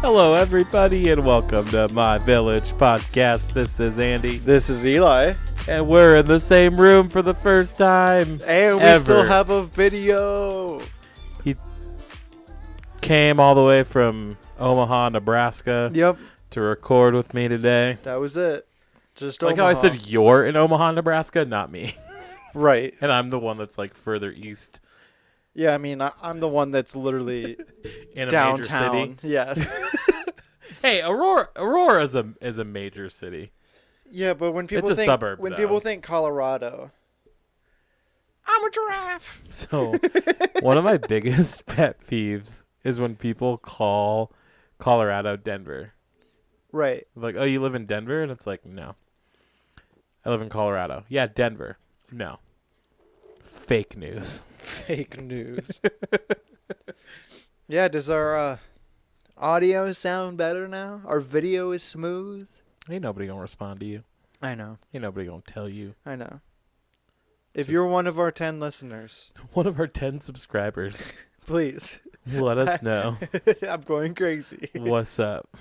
Hello, everybody, and welcome to My Village Podcast. This is Andy. This is Eli. And we're in the same room for the first time And we ever. still have a video. He came all the way from Omaha, Nebraska Yep, to record with me today. that was it. Just Like Omaha. how I said you're in Omaha, Nebraska, not me. Right. And I'm the one that's like further east Yeah, I mean, I'm the one that's literally in a downtown. major city. Yes. Hey, Aurora is a major city. Yeah, but when people It's a think suburb, when though. people think Colorado, I'm a giraffe. So one of my biggest pet peeves is when people call Colorado Denver. Right. Like, oh, you live in Denver? And it's like, no. I live in Colorado. Yeah, Denver. No. Fake news. Fake news. Yeah, does our audio sound better now? Our video is smooth. Ain't nobody gonna respond to you. I know. Ain't nobody gonna tell you. I know. If you're one of our 10 listeners, One of our 10 subscribers, please. let us know I'm going crazy. what's up.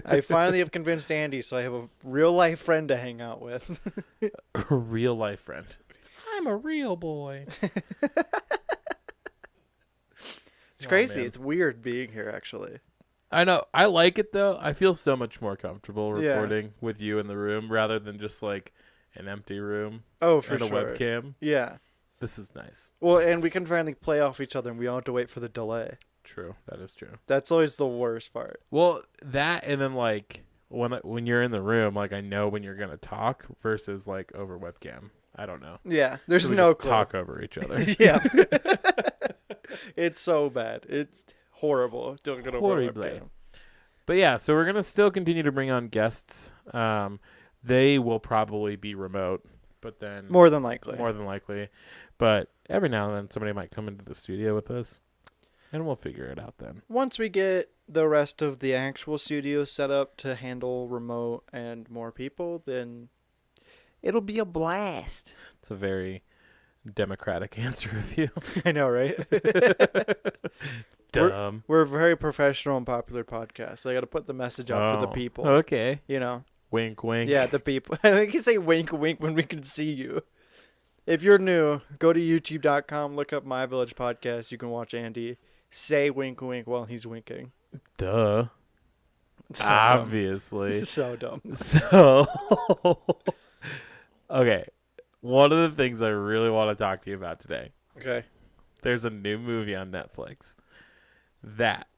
I finally have convinced Andy, so I have a real life friend to hang out with. A real life friend. I'm a real boy. It's crazy. Man. It's weird being here, actually. I know. I like it, though. I feel so much more comfortable Yeah. recording with you in the room rather than just like an empty room Oh, for and a sure. webcam. Yeah. This is nice. Well, and we can finally play off each other, and we don't have to wait for the delay. True. That is true. That's always the worst part. Well, that and then like when you're in the room, like I know when you're gonna talk versus like over webcam. I don't know. Yeah. There's So we no just clue. talk over each other. Yeah. It's so bad. It's horrible. Don't get over Horrible. webcam. But yeah, so we're gonna still continue to bring on guests. They will probably be remote, but then More than likely. more than likely. But every now and then somebody might come into the studio with us, and we'll figure it out then. Once we get the rest of the actual studio set up to handle remote and more people, then it'll be a blast. It's a very democratic answer of you. I know, right? Dumb. We're a very professional and popular podcast. I got to put the message out for the people. Okay. You know? Wink, wink. Yeah, the people. I think you say wink, wink when we can see you. If you're new, go to youtube.com, look up My Village Podcast. You can watch Andy say wink, wink while he's winking. Duh. So Obviously. Dumb. So dumb. So, okay. One of the things I really want to talk to you about today. Okay. There's a new movie on Netflix that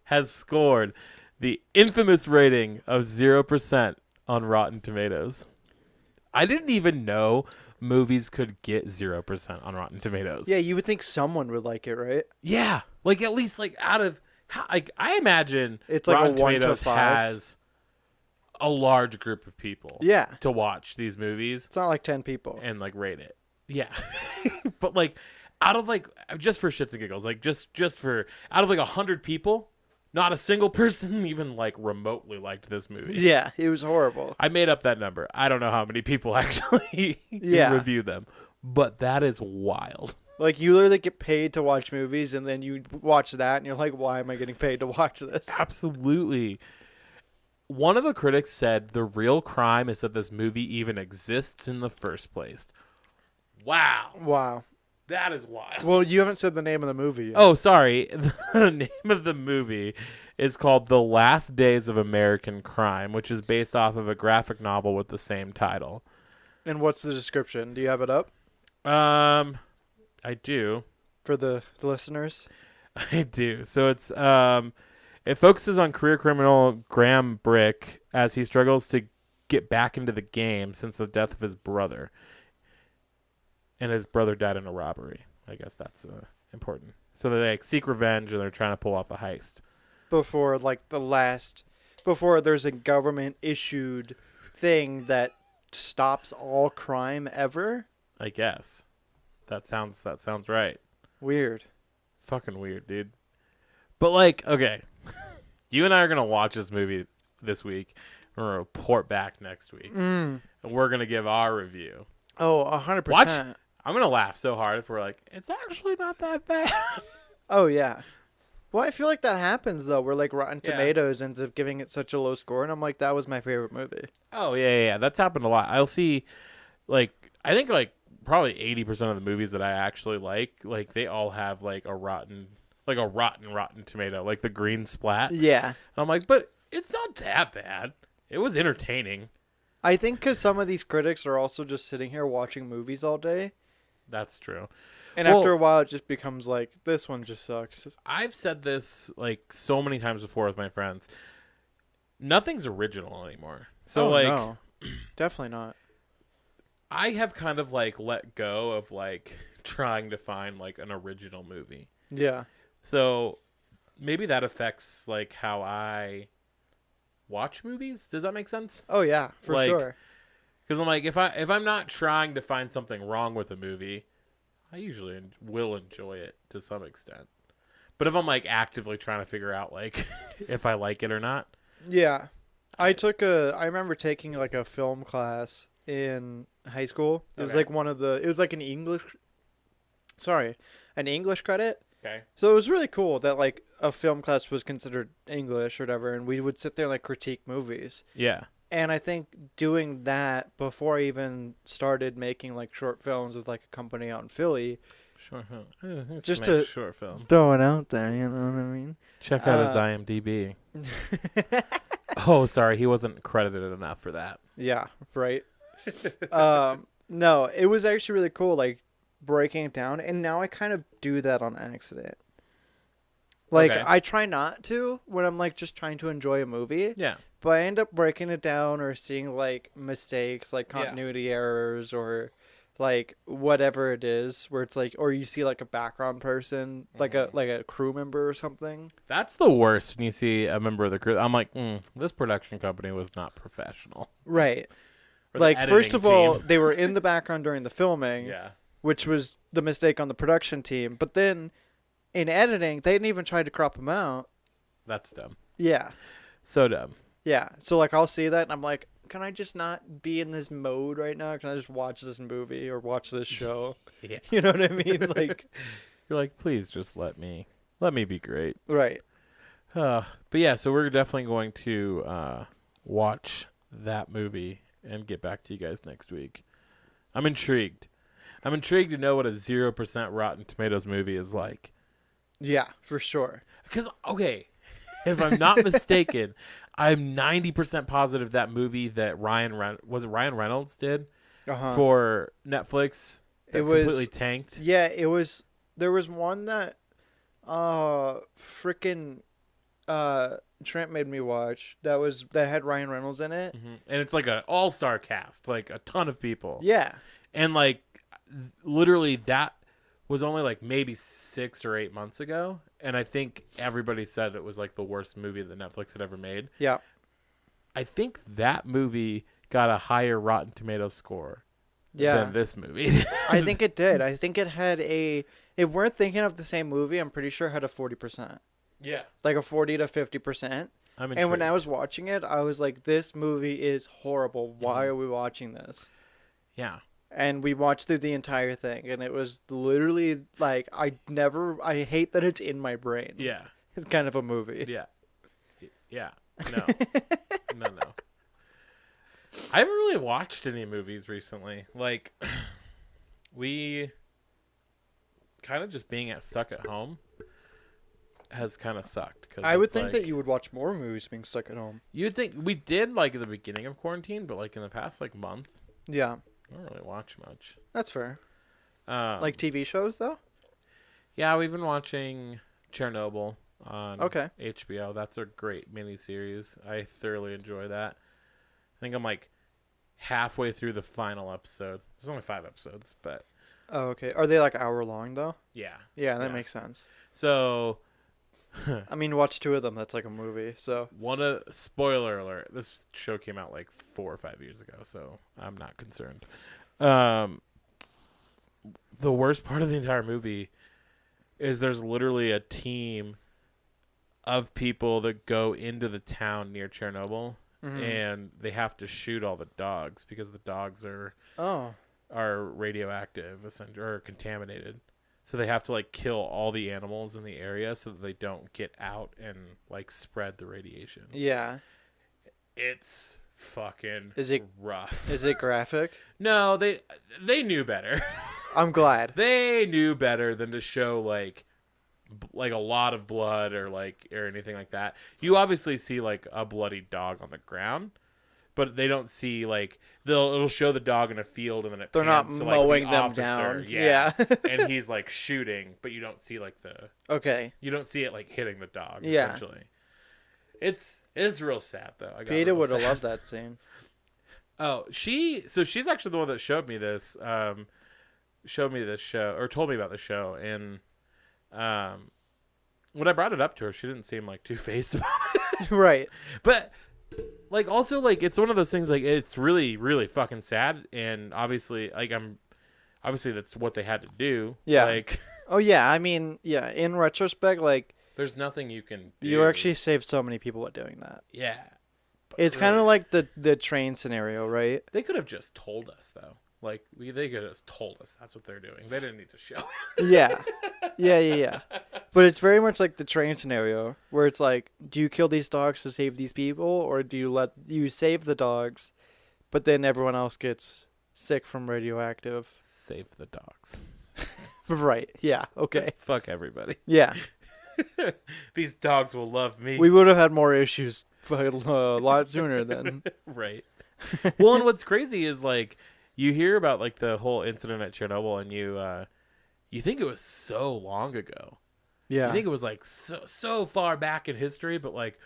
has scored the infamous rating of 0% on Rotten Tomatoes. I didn't even know movies could get 0% on Rotten Tomatoes. Yeah, you would think someone would like it, right? Yeah. Like, at least, like, out of... Like, I imagine It's like Rotten a 1 to Tomatoes 5. has a large group of people Yeah. to watch these movies It's not like 10 people. and, like, rate it. Yeah. But, like, out of, like, just for shits and giggles, like, just for... Out of, like, 100 people... Not a single person even, like, remotely liked this movie. Yeah, it was horrible. I made up that number. I don't know how many people actually review them. But that is wild. Like, you literally get paid to watch movies, and then you watch that, and you're like, why am I getting paid to watch this? Absolutely. One of the critics said the real crime is that this movie even exists in the first place. Wow. Wow. That is wild. Well, you haven't said the name of the movie yet. Oh, sorry. The name of the movie is called The Last Days of American Crime, which is based off of a graphic novel with the same title. And what's the description? Do you have it up I do. for the listeners? I do. So it's it focuses on career criminal Graham Brick as he struggles to get back into the game since the death of his brother. And his brother died in a robbery. I guess that's important. So they like seek revenge and they're trying to pull off a heist. Before before there's a government issued thing that stops all crime ever. I guess. That sounds right. Weird. Fucking weird, dude. But like, okay. You and I are gonna watch this movie this week. We're gonna report back next week. And we're gonna give our review. Oh, 100%. Watch. I'm gonna laugh so hard if we're like, it's actually not that bad. Oh yeah. Well, I feel like that happens though, where like Rotten Tomatoes ends up giving it such a low score, and I'm like, that was my favorite movie. Oh yeah. That's happened a lot. I'll see, like, I think like probably 80% of the movies that I actually like they all have like a rotten tomato, like the green splat. Yeah. And I'm like, but it's not that bad. It was entertaining. I think because some of these critics are also just sitting here watching movies all day. That's true. And after a while, it just becomes like, this one just sucks. I've said this like so many times before with my friends. Nothing's original anymore. So no. Definitely not. I have kind of like let go of like trying to find like an original movie. Yeah. So maybe that affects like how I watch movies. Does that make sense? Oh yeah, for sure. Because I'm like, if I'm not trying to find something wrong with a movie, I usually will enjoy it to some extent. But if I'm like actively trying to figure out like if I like it or not. Yeah. I remember taking like a film class in high school. It was like it was like an English credit. Okay. So it was really cool that like a film class was considered English or whatever, and we would sit there and like critique movies. Yeah. And I think doing that before I even started making like short films with like a company out in Philly. Short film. Just to short film. Throw it out there, you know what I mean? Check out his IMDb. Oh, sorry, he wasn't credited enough for that. Yeah, right. No, it was actually really cool, like breaking it down, and now I kind of do that on accident. Like I try not to when I'm like just trying to enjoy a movie. Yeah. But I end up breaking it down or seeing like mistakes, like continuity errors or like whatever it is, where it's like, or you see like a background person, like a crew member or something. That's the worst when you see a member of the crew. I'm like, this production company was not professional. Right. Or like first of all, team. they were in the background during the filming, which was the mistake on the production team. But then in editing, they didn't even try to crop them out. That's dumb. Yeah. So dumb. Yeah. So like I'll see that and I'm like, can I just not be in this mode right now? Can I just watch this movie or watch this show? Yeah. You know what I mean? Like you're like, please just let me be great. Right. But yeah, so we're definitely going to watch that movie and get back to you guys next week. I'm intrigued. I'm intrigued to know what a 0% Rotten Tomatoes movie is like. Yeah, for sure. Because, okay, if I'm not mistaken, I'm 90% positive that movie that Ryan Reynolds did for Netflix that completely tanked. Yeah, it was. There was one that frickin' Trent made me watch that had Ryan Reynolds in it. Mm-hmm. And it's like an all-star cast, like a ton of people. Yeah. And like literally that was only like maybe 6 or 8 months ago, and I think everybody said it was like the worst movie that Netflix had ever made. Yeah. I think that movie got a higher Rotten Tomatoes score than this movie. I think it did. I think it had if we're thinking of the same movie, I'm pretty sure it had a 40%. Yeah. Like a 40 to 50%. And when I was watching it, I was like, this movie is horrible. Why are we watching this? Yeah. And we watched through the entire thing, and it was literally like, I hate that it's in my brain. Yeah. It's kind of a movie. Yeah. Yeah. No. No. I haven't really watched any movies recently. Like, we kind of just being stuck at home has kind of sucked. Cause I would think that you would watch more movies being stuck at home. You'd think we did like at the beginning of quarantine, but like in the past like month. Yeah. I don't really watch much. That's fair. Like TV shows, though? Yeah, we've been watching Chernobyl on HBO. That's a great miniseries. I thoroughly enjoy that. I think I'm like halfway through the final episode. There's only 5 episodes, but Oh, okay. Are they like hour long though? Yeah. Yeah, that Yeah. makes sense. So, I mean, watch 2 of them. That's like a movie. So spoiler alert. This show came out like 4 or 5 years ago, so I'm not concerned. The worst part of the entire movie is there's literally a team of people that go into the town near Chernobyl, and they have to shoot all the dogs because the dogs are radioactive, essentially, or contaminated. So they have to like kill all the animals in the area so that they don't get out and like spread the radiation. yeah. It's fucking rough. Is it graphic? No, they knew better. I'm glad. They knew better than to show like a lot of blood or anything like that. You obviously see like a bloody dog on the ground, but they don't see like it'll show the dog in a field and then they're not mowing them down. Yeah. And he's like shooting, but you don't see like you don't see it like hitting the dog. Essentially, it's real sad though. Peter would have loved that scene. Oh, she's actually the one that showed me this show or told me about the show, and when I brought it up to her, she didn't seem like too phased about it. Right. But like also like it's one of those things like it's really really fucking sad, and obviously that's what they had to do. Yeah. Like oh yeah, I mean, yeah, in retrospect, like there's nothing you can do. You actually saved so many people by doing that. Yeah. It's kind of like the train scenario, right? They could have just told us though. Like they could have just told us that's what they're doing. They didn't need to show. Yeah. But it's very much like the train scenario where it's like, do you kill these dogs to save these people, or do you save the dogs, but then everyone else gets sick from radioactive? Save the dogs. Right. Yeah. Okay. Fuck everybody. Yeah. These dogs will love me. We would have had more issues a lot sooner then. Right. Well, and what's crazy is like you hear about like the whole incident at Chernobyl, and you think it was so long ago. Yeah. You think it was like so far back in history, but like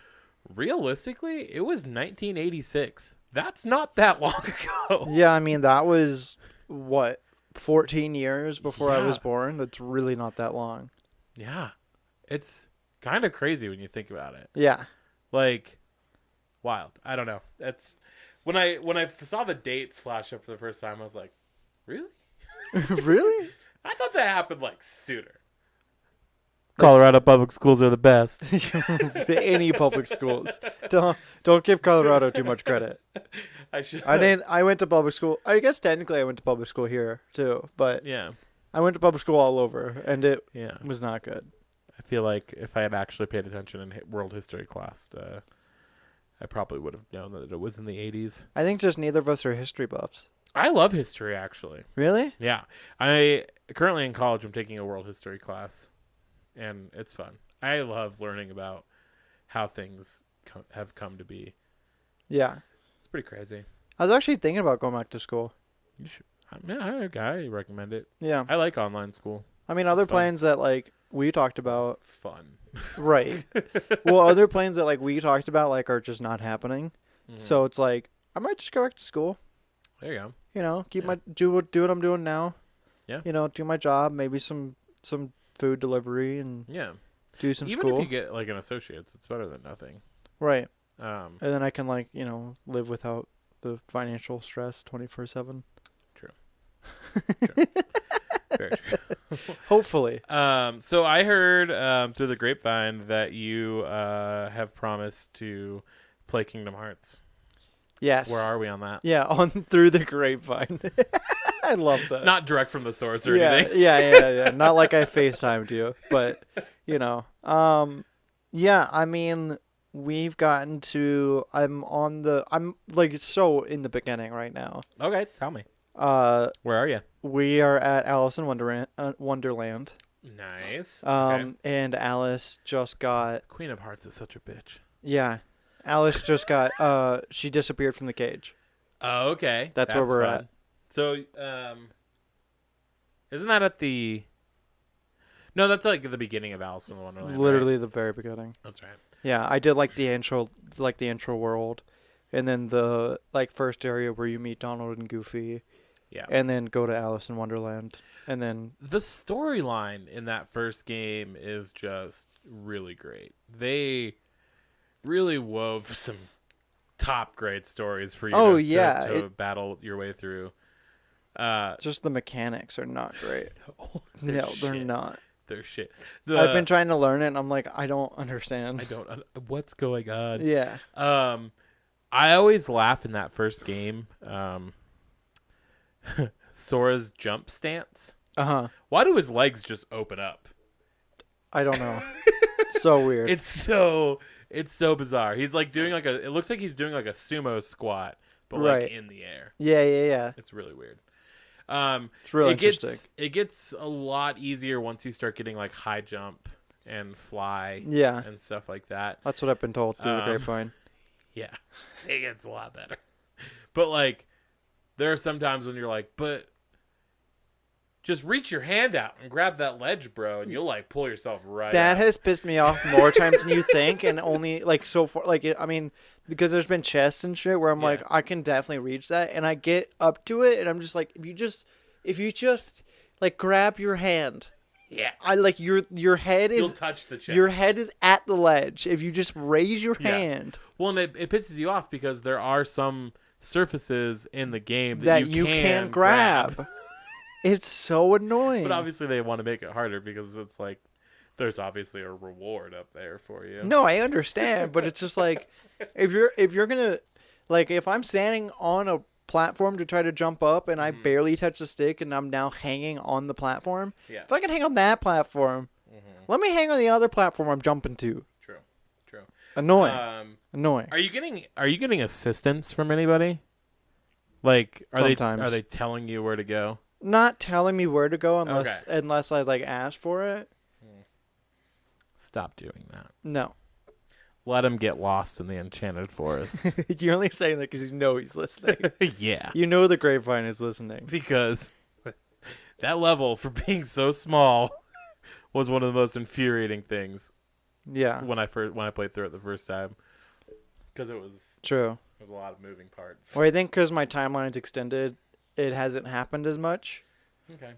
realistically, it was 1986. That's not that long ago. Yeah, I mean that was what 14 years before I was born. That's really not that long. Yeah. It's kind of crazy when you think about it. Yeah. Like wild. I don't know. That's when I saw the dates flash up for the first time, I was like, "Really?" Really? I thought that happened like sooner. Colorado public schools are the best. Any public schools. Don't give Colorado too much credit. I went to public school. I guess technically I went to public school here too, but yeah. I went to public school all over, and it was not good. I feel like if I had actually paid attention in world history class, I probably would have known that it was in the 80s. I think just neither of us are history buffs. I love history, actually. Really? Yeah. I currently in college, I'm taking a world history class, and it's fun. I love learning about how things have come to be. Yeah. It's pretty crazy. I was actually thinking about going back to school. You should. I recommend it. Yeah. I like online school. I mean, other plans that like we talked about. Fun. Right. Well, other plans that like we talked about like are just not happening. Mm-hmm. So it's like I might just go back to school. There you go. You know, do what I'm doing now. Yeah. You know, do my job, maybe some food delivery, and do some Even school. Even if you get like an associate's, it's better than nothing. Right. And then I can like live without the financial stress 24/7. True. True. Very true. Hopefully. So I heard through the grapevine that you have promised to play Kingdom Hearts. Yes. Where are we on that? Yeah, on through the grapevine. I love that. Not direct from the source or anything. Yeah. Not like I FaceTimed you, but yeah, I mean, we've gotten to I'm like so in the beginning right now. Okay, tell me. Where are you? We are at Alice in Wonderland. Nice. Okay. And Alice just got Queen of Hearts is such a bitch. Yeah. Alice just got she disappeared from the cage. Oh, okay. That's where we're at. So, isn't that at the No, that's like at the beginning of Alice in Wonderland. Literally right? the very beginning. That's right. Yeah, I did like the intro world, and then the like first area where you meet Donald and Goofy, Yeah. and then go to Alice in Wonderland, and then The storyline in that first game is just really great. They really wove some top grade stories for you to battle your way through. Just the mechanics are not great. No, they're not. They're shit. I've been trying to learn it, and I'm like, I don't understand. What's going on? Yeah. I always laugh in that first game. Sora's jump stance. Why do his legs just open up? I don't know. It's so weird. It's so bizarre. He's like doing it looks like he's doing like a sumo squat, but like in the air. Yeah. It's really weird. It's really interesting. It gets a lot easier once you start getting like high jump and fly. Yeah. And stuff like that. That's what I've been told through the grapevine. Yeah. It gets a lot better. But like there are some times when you're like, but just reach your hand out and grab that ledge, bro, and you'll like pull yourself right That out. has pissed me off more times than you think, and only like so far. Like I mean, because there's been chests and shit where I'm like, I can definitely reach that, and I get up to it, and I'm just like, if you just like grab your hand, I like your head is. You'll touch the chest. Your head is at the ledge. If you just raise your hand. Well, and it pisses you off because there are some surfaces in the game that you can grab. It's so annoying. But obviously they want to make it harder because it's like there's obviously a reward up there for you. No, I understand, but it's just like if you're gonna like if I'm standing on a platform to try to jump up and I barely touch the stick and I'm now hanging on the platform. Yeah. If I can hang on that platform, let me hang on the other platform I'm jumping to. True. Annoying. Annoying. Are you getting assistance from anybody? Like are they telling you where to go? Not telling me where to go unless I like ask for it. Stop doing that. No. Let him get lost in the enchanted forest. You're only saying that because you know he's listening. Yeah. You know the grapevine is listening. Because that level, for being so small, was one of the most infuriating things. Yeah. When I played through it the first time, because it was true. There was a lot of moving parts. Well, I think because my timeline's extended, it hasn't happened as much. Okay.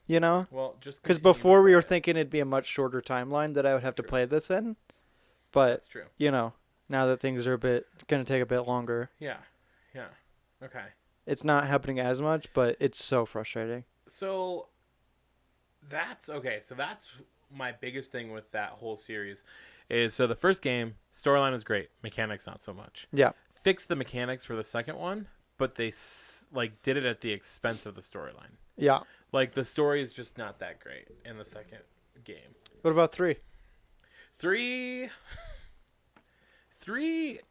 You know? Well, just because before we were thinking it'd be a much shorter timeline that I would have to play this in. But that's true. You know, now that things are gonna take a bit longer. Yeah. Okay. It's not happening as much, but it's so frustrating. So that's okay. So that's my biggest thing with that whole series is the first game storyline is great, mechanics not so much. Yeah. Fix the mechanics for the second one, but they did it at the expense of the storyline. Yeah. Like the story is just not that great in the second game. What about 3? 3,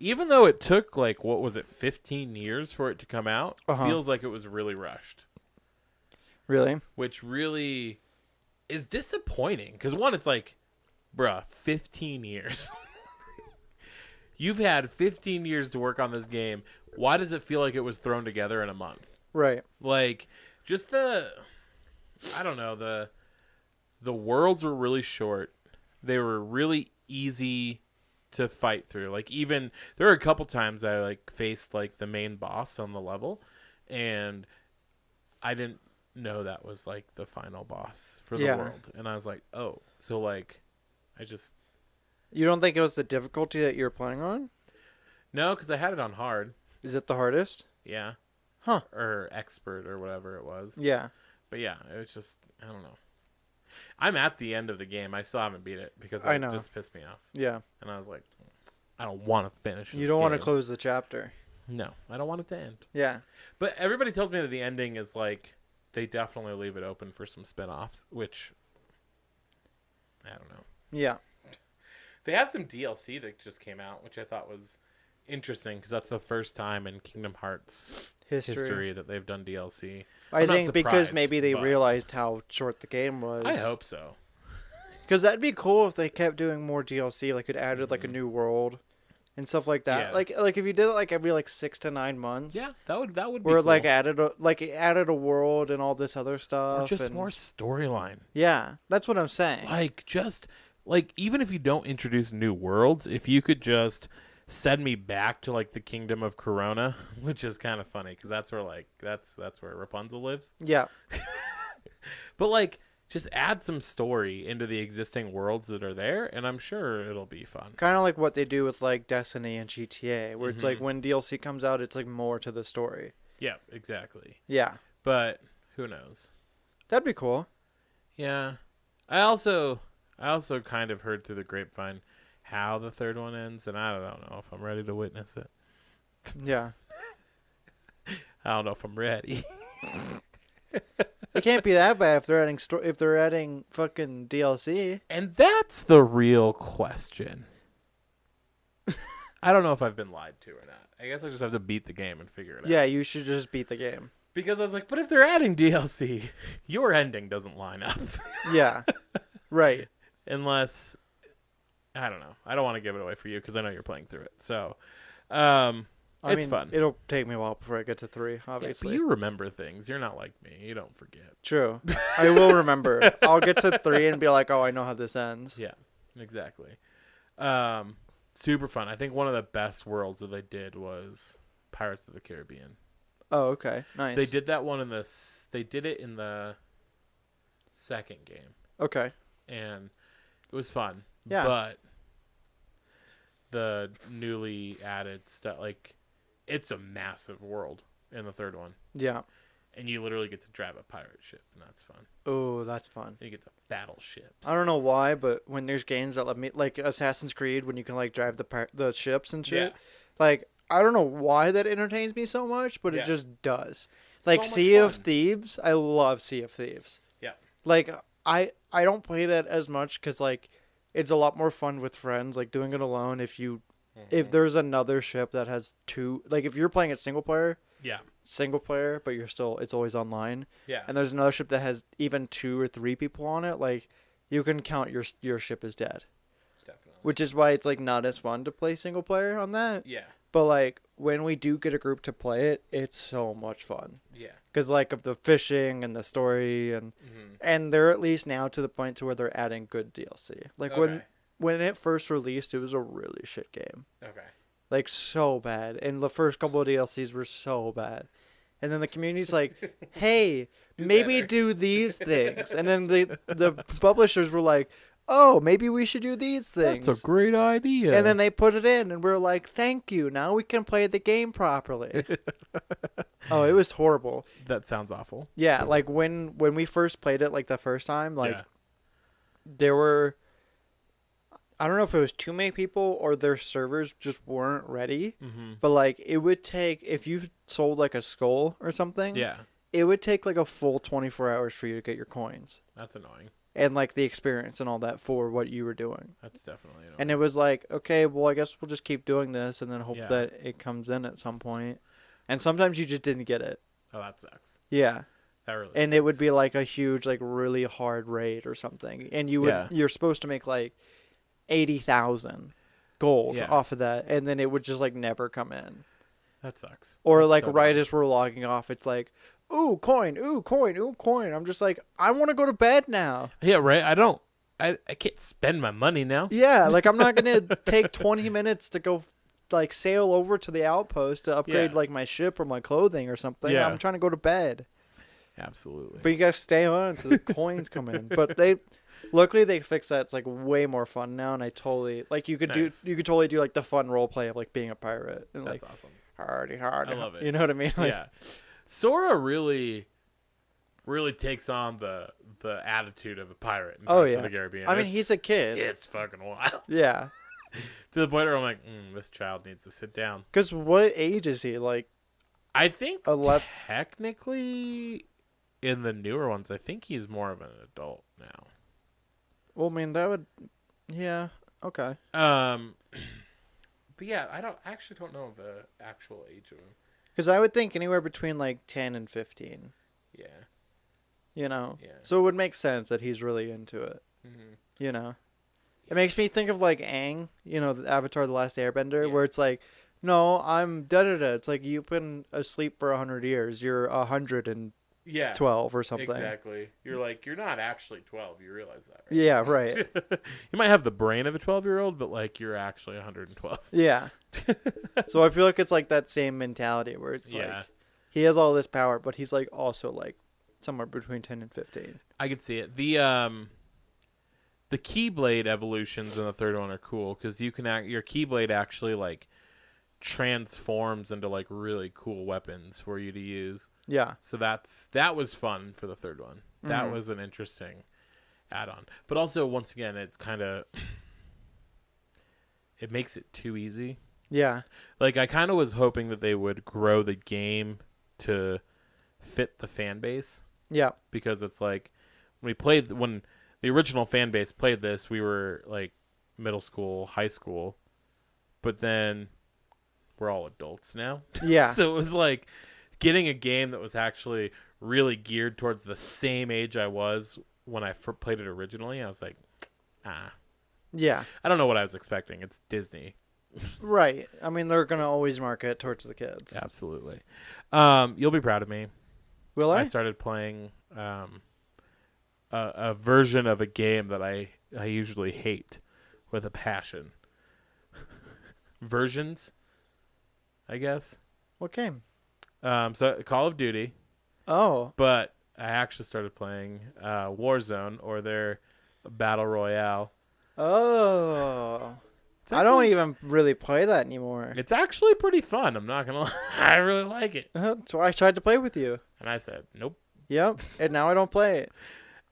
even though it took 15 years for it to come out, feels like it was really rushed. Really? Which really is disappointing because one, it's like, bruh, 15 years. You've had 15 years to work on this game. Why does it feel like it was thrown together in a month? Right. Like, just the worlds were really short. They were really easy to fight through. Like, even there were a couple times I faced the main boss on the level, and I didn't know that was the final boss for the world. And I was like, oh, so You don't think it was the difficulty that you're playing on? No, because I had it on hard. Is it the hardest? Yeah. Huh. Or expert or whatever it was. Yeah. But yeah, it was just, I don't know. I'm at the end of the game. I still haven't beat it because I know. It just pissed me off. Yeah. And I was like, I don't want to finish this You don't want to game. close the chapter. No, I don't want it to end. Yeah. But everybody tells me that the ending is they definitely leave it open for some spin-offs, which I don't know. Yeah. They have some DLC that just came out, which I thought was interesting because that's the first time in Kingdom Hearts history that they've done DLC. I think because maybe they realized how short the game was. I hope so. Because that'd be cool if they kept doing more DLC, it added a new world and stuff like that. Yeah. Like if you did it every 6 to 9 months. Yeah, that would be where cool. it added a world and all this other stuff. Or just more storyline. Yeah, that's what I'm saying. Even if you don't introduce new worlds, if you could just send me back to like the kingdom of Corona, which is kind of funny because that's where that's where Rapunzel lives. Yeah. But like, just add some story into the existing worlds that are there, and I'm sure it'll be fun. Kind of like what they do with like Destiny and GTA, where it's like Mhm. when DLC comes out, it's like more to the story. Yeah, exactly. Yeah. But who knows? That'd be cool. Yeah. I also kind of heard through the grapevine how the third one ends, and I don't know if I'm ready to witness it. Yeah. I don't know if I'm ready. It can't be that bad if they're adding if they're adding fucking DLC. And that's the real question. I don't know if I've been lied to or not. I guess I just have to beat the game and figure it out. Yeah, you should just beat the game. Because I was like, but if they're adding DLC, your ending doesn't line up. Yeah. Right. Unless, I don't know. I don't want to give it away for you because I know you're playing through it. So, I it's mean, fun. It'll take me a while before I get to 3, Yeah, obviously. but you remember things. You're not like me. You don't forget. True. I will remember. I'll get to 3 and be like, oh, I know how this ends. Yeah, exactly. Super fun. I think one of the best worlds that they did was Pirates of the Caribbean. Oh, okay. Nice. They did that one they did it in the second game, Okay. and it was fun. Yeah. But the newly added stuff, like, it's a massive world in the third one, Yeah. and you literally get to drive a pirate ship, and that's fun. Oh, that's fun. And you get to battle ships. I don't know why, but when there's games that let me, like Assassin's Creed, when you can like drive the ships and shit, Yeah. like I don't know why that entertains me so much, but Yeah. it just does. So Like much Sea of fun. Thieves, I love Sea of Thieves. Yeah. Like I don't play that as much because like it's a lot more fun with friends. Like doing it alone, if Mhm. there's another ship that has 2, like if you're playing it single player, but it's always online. Yeah. And there's another ship that has even 2 or 3 people on it, like you can count your ship as dead. Definitely. Which is why it's like not as fun to play single player on that. Yeah. But like when we do get a group to play it, it's so much fun. Yeah. Cuz like of the fishing and the story and they're at least now to the point to where they're adding good DLC. Like Okay. when it first released, it was a really shit game. Okay. Like so bad. And the first couple of DLCs were so bad. And then the community's like, "Hey, maybe better." do these things." And then the publishers were like, "Oh, maybe we should do these things." That's a great idea. And then they put it in, and we're like, "Thank you. Now we can play the game properly." Oh, it was horrible. That sounds awful. Yeah, like when we first played it, like the first time, like Yeah. there were, I don't know if it was too many people or their servers just weren't ready. Mm-hmm. But like it would take, if you sold like a skull or something, Yeah. it would take like a full 24 hours for you to get your coins That's annoying. and like the experience and all that for what you were doing. That's definitely annoying. And it was like, okay, well, I guess we'll just keep doing this and then hope Yeah. that it comes in at some point. And sometimes you just didn't get it. Oh, that sucks. Yeah. That really And sucks. it would be like a huge, like really hard raid or something. And you're supposed to make like 80,000 gold Yeah. off of that. And then it would just like never come in. That sucks. Or That's like so right dumb. as we're logging off, it's like, ooh, coin, ooh, coin, ooh, coin. I'm just like, I want to go to bed now. Yeah, right. I can't spend my money now. Yeah, like I'm not going to take 20 minutes to go like sail over to the outpost to upgrade Yeah. like my ship or my clothing or something. Yeah. I'm trying to go to bed. Absolutely. But you got to stay on so the coins come in. But luckily they fixed that. It's like way more fun now, and I totally like you could Nice. you could totally do like the fun role play of like being a pirate and That's like awesome. hardy. I love it. You know what I mean? Like, Yeah. Sora really takes on the attitude of a pirate in Oh, Pirates yeah. of the Caribbean. I mean, he's a kid. It's fucking wild. Yeah. To the point where I'm like, this child needs to sit down. Because what age is he? Like, I think 11 technically in the newer ones, I think he's more of an adult now. well, I mean, that would, yeah, okay. But yeah, I actually don't know the actual age of him. Because I would think anywhere between like 10 and 15, Yeah. you know? Yeah. So it would make sense that he's really into it, Mm-hmm. you know? It makes me think of like Aang, you know, the Avatar: The Last Airbender, Yeah. where it's like, no, I'm da-da-da. It's like you've been asleep for 100 years. You're 100 and yeah, 12 or something. Exactly. You're like, you're not actually 12. You realize that, right? Yeah, right. You might have the brain of a 12-year-old, but like you're actually 112. Yeah. So I feel like it's like that same mentality where it's like he has all this power, but he's like also like somewhere between 10 and 15. I could see it. The Keyblade evolutions in the third one are cool because you can your Keyblade actually like transforms into like really cool weapons for you to use. Yeah. So that was fun for the third one. That was an interesting add-on. But also once again, it's kind of it makes it too easy. Yeah. Like I kind of was hoping that they would grow the game to fit the fan base. Yeah. Because it's like when the original fan base played this, we were like middle school, high school, but then we're all adults now. Yeah. So it was like getting a game that was actually really geared towards the same age I was when I played it originally. I was like, Yeah. I don't know what I was expecting. It's Disney. Right. I mean, they're going to always market it towards the kids. Absolutely. You'll be proud of me. Will I? I started playing a version of a game that I usually hate with a passion. Versions, I guess. What game? So Call of Duty. Oh. But I actually started playing Warzone, or their Battle Royale. Oh. I don't even really play that anymore. It's actually pretty fun. I'm not going to lie. I really like it. That's why I tried to play with you. And I said, nope. Yep. And now I don't play it.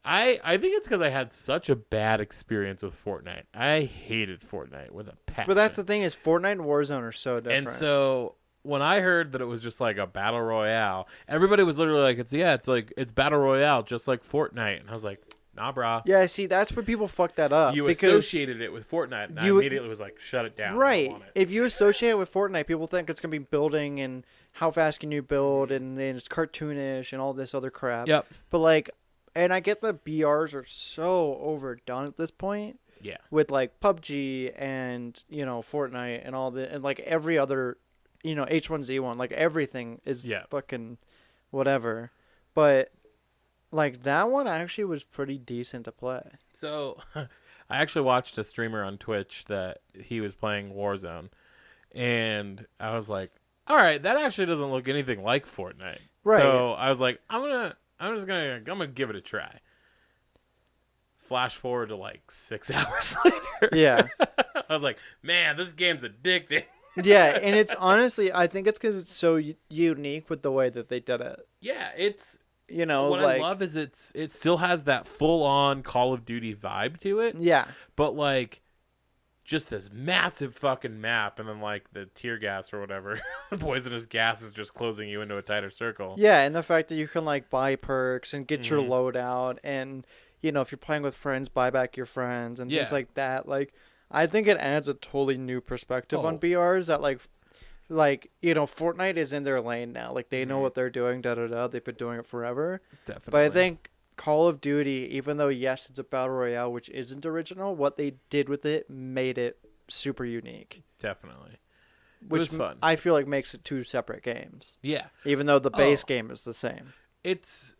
I think it's because I had such a bad experience with Fortnite. I hated Fortnite with a passion. But that's the thing is Fortnite and Warzone are so different. And so when I heard that it was just like a Battle Royale, everybody was literally like, it's Battle Royale just like Fortnite. And I was like, nah, brah. Yeah, see, that's where people fuck that up. You associated it with Fortnite, and I immediately was like, shut it down. Right. I don't want it. If you associate it with Fortnite, people think it's going to be building and how fast can you build, and then it's cartoonish and all this other crap. Yep. But, like, and I get the BRs are so overdone at this point. Yeah. With, like, PUBG and, Fortnite and all the, and, like, every other, H1Z1, like, everything is fucking whatever. But, like, that one actually was pretty decent to play. So, I actually watched a streamer on Twitch that he was playing Warzone, and I was like, all right, that actually doesn't look anything like Fortnite. Right. So I was like, I'm gonna give it a try. Flash forward to like 6 hours later. Yeah. I was like, man, this game's addicting. Yeah, and it's honestly, I think it's because it's so unique with the way that they did it. Yeah, it's what I love is it still has that full on Call of Duty vibe to it. Yeah. But like just this massive fucking map, and then like the tear gas or whatever, the poisonous gas is just closing you into a tighter circle. Yeah, and the fact that you can like buy perks and get your loadout, and if you're playing with friends, buy back your friends and things like that. Like, I think it adds a totally new perspective on BRs that like Fortnite is in their lane now. Like, they know what they're doing. They've been doing it forever. Definitely. But I think Call of Duty, even though yes, it's a battle royale, which isn't original, what they did with it made it super unique. Definitely. Which was fun. I feel like makes it two separate games. Yeah. Even though the base game is the same. It's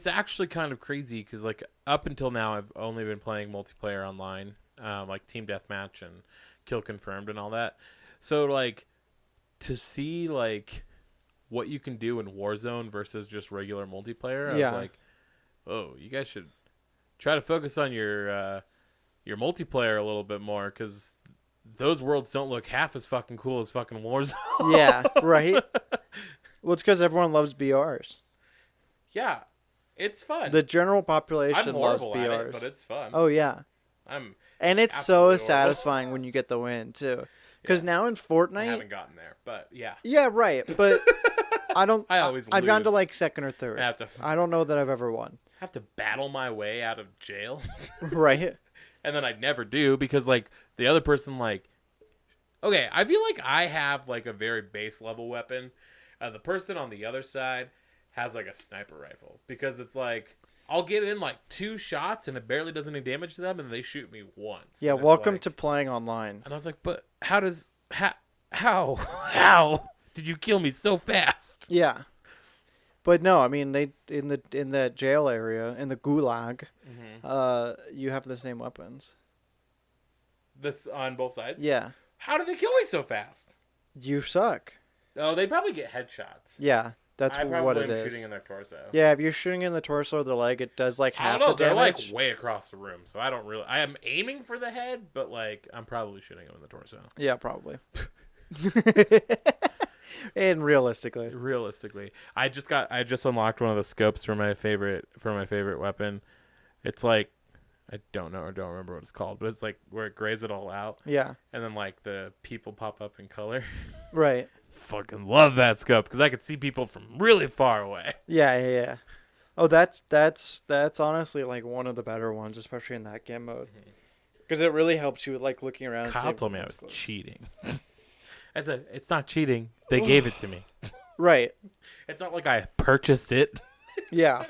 actually kind of crazy because like up until now I've only been playing multiplayer online, like Team Deathmatch and Kill Confirmed and all that. So like to see like what you can do in Warzone versus just regular multiplayer, I was like, oh, you guys should try to focus on your multiplayer a little bit more, because those worlds don't look half as fucking cool as fucking Warzone. Yeah, right? Well, it's because everyone loves BRs. Yeah, it's fun. The general population loves I'm BRs. horrible at it, but it's fun. Oh, yeah. And it's so satisfying when you get the win, too. Because now in Fortnite... I haven't gotten there, but yeah. Yeah, right. But I always I've gotten to lose. like second or third. I don't know that I've ever won. I have to battle my way out of jail. Right. And then I never do, because like the other person, like, okay, I feel like I have like a very base level weapon. The person on the other side has like a sniper rifle, because it's like I'll get in like 2 shots and it barely does any damage to them, and they shoot me once. Yeah, welcome to playing online. And I was like, but how did you kill me so fast? Yeah. But no, I mean they in the jail area in the gulag, you have the same weapons. This on both sides. Yeah. How do they kill me so fast? You suck. Oh, they probably get headshots. Yeah, that's what it is. Shooting in their torso. Yeah, if you're shooting in the torso or the leg, it does like half I don't know, the damage. they're like way across the room, so I don't really. I am aiming for the head, but like I'm probably shooting them in the torso. Yeah, probably. And realistically, I just unlocked one of the scopes for my favorite weapon. It's like I don't remember what it's called, but it's like where it grays it all out. Yeah. And then like the people pop up in color. Right. Fucking love that scope because I could see people from really far away. Yeah. Oh, that's honestly like one of the better ones, especially in that game mode, because it really helps you with like looking around. Kyle told me I was cheating. It's not cheating. They gave it to me. Right. It's not like I purchased it. Yeah.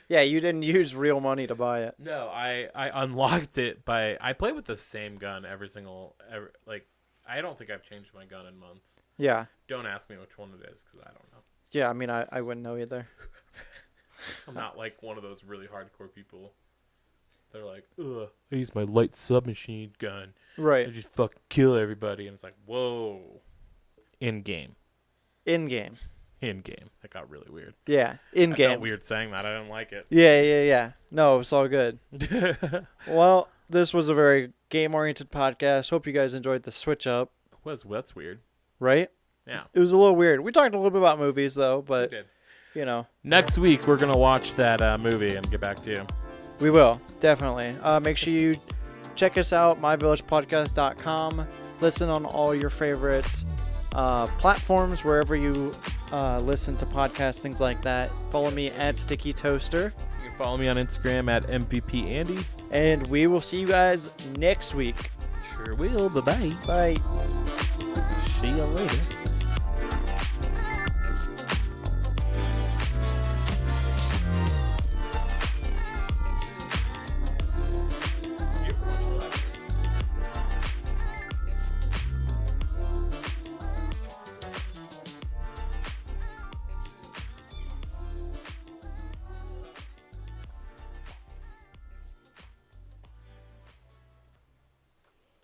Yeah, you didn't use real money to buy it. No, I unlocked it I play with the same gun like I don't think I've changed my gun in months. Yeah. Don't ask me which one it is because I don't know. Yeah, I mean I wouldn't know either. I'm not like one of those really hardcore people. They're like, ugh, I use my light submachine gun. Right. I just fucking kill everybody. And it's like, whoa. In-game. That got really weird. Yeah, in-game. I felt weird saying that. I didn't like it. Yeah. No, it's all good. Well, this was a very game-oriented podcast. Hope you guys enjoyed the switch up. That's weird. Right? Yeah. It was a little weird. We talked a little bit about movies, though, but, you know. Next week, we're going to watch that movie and get back to you. We will, definitely. Make sure you check us out, myvillagepodcast.com. Listen on all your favorite platforms, wherever you listen to podcasts, things like that. Follow me at Sticky Toaster. You can follow me on Instagram at MVPAndy. And we will see you guys next week. Sure will. Bye-bye. Bye. See you later.